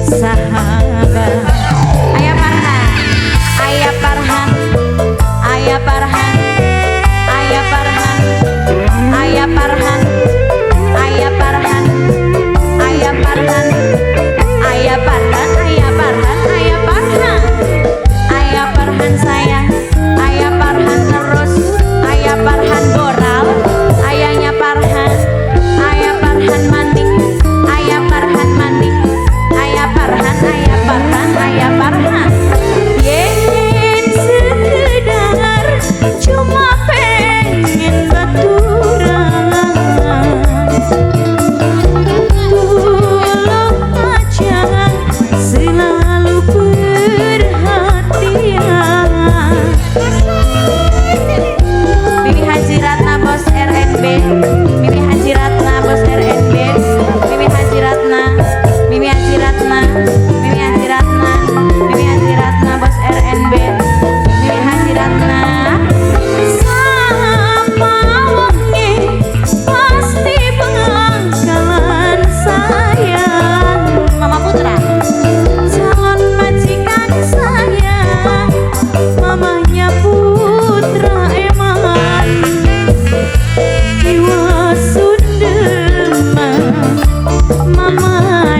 sahabat. Ayah Farhan, Ayah Farhan, Ayah Farhan, Ayah Farhan, Ayah Farhan, Ayah Farhan, Ayah Farhan, Ayah Farhan, Ayah Farhan, Ayah Farhan, Ayah Farhan sayang, Ayah Farhan terus, Ayah Farhan goral, ayahnya Farhan, Ayah Farhan mandi, Ayah Farhan mandi, Ayah Farhan, Ayah Farhan, Ayah Farhan. Yen sekedar cuma pengen baturan, tolong aja selalu perhatian. Mimi Haji Ratna bos RNB, Mimi Haji Ratna bos RNB, Mimi Haji Ratna, Mimi Haji Ratna, Mimi Haji Ratna, Mimi Haji Ratna bos RNB, Mimi Haji Ratna. Sama wonge pasti bakalan sayang. Mama Putra, calon majikan saya, mamanya Putra Eman, Iwa Sundeman, Mama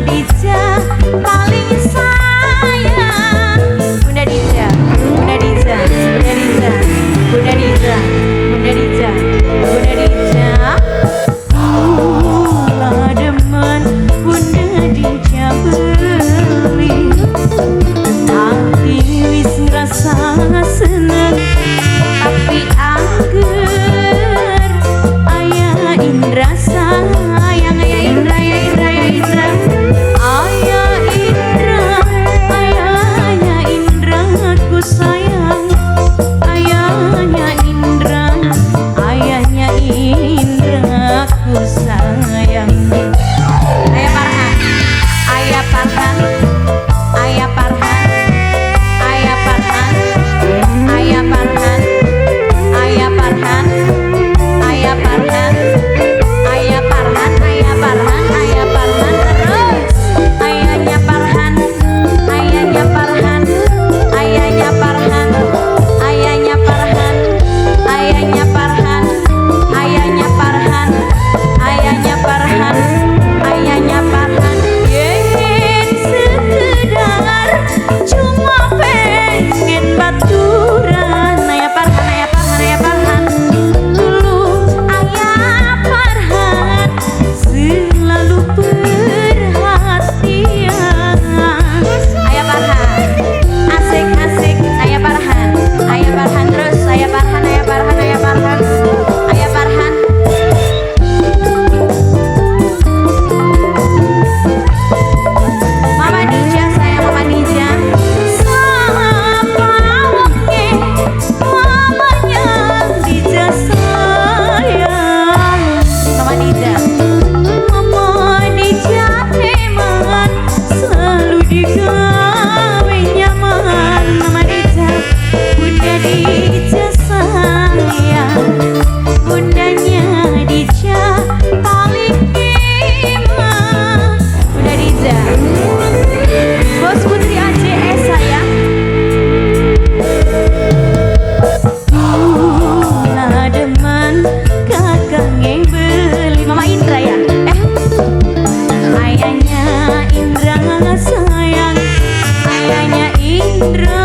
Dija paling sayang. Bunda Dija, Bunda Dija, Bunda Dija, Bunda Dija, Bunda Dija, Bunda Dija. Mula demen Bunda Dija beli, hati wis ngerasa seneng, tapi angger Ayah Indra sayang, Ayah Indra, Ayah Indra, Ayah Indra, Ayah Indra, Ayahnya Indra ku sayang, Ayahnya Indra, Ayahnya Indra ku sayang. Ayah Farhan, Ayah Farhan, Ayah Farhan, Ayah Farhan, Ayah Farhan, Ayah Farhan, Ayah Farhan, Ayah Farhan, Ayah Farhan, Ayah Farhan terus, ayahnya Farhan, ayahnya Farhan, ayahnya Farhan, ayahnya Farhan, ayahnya Farhan, ayahnya Farhan, ayahnya Farhan, ayahnya Farhan. Yen sekedar cuma pengen baturan. Ayah Farhan, Ayah Farhan, Ayah Farhan, dulu Ayah Farhan selalu perhatian. Ayah Farhan, asik-asik, Ayah Farhan, Ayah Farhan terus, Ayah Farhan, Ayah Farhan, Ayah Farhan, Ayah Farhan. Mama Dija sayang, Mama Dija. Sama wonge mamanya Dija sayang, Mama Dija. Mama Dija teman selalu digawe nyaman, Mama Dija. Bunda Dija sayang, bundanya Dija paling iman. Bunda Dija, Bos Putri AJS sayang. Mula demen kakangnya beli, Mama Indra ya? Ayahnya Indra sayang, ayahnya Indra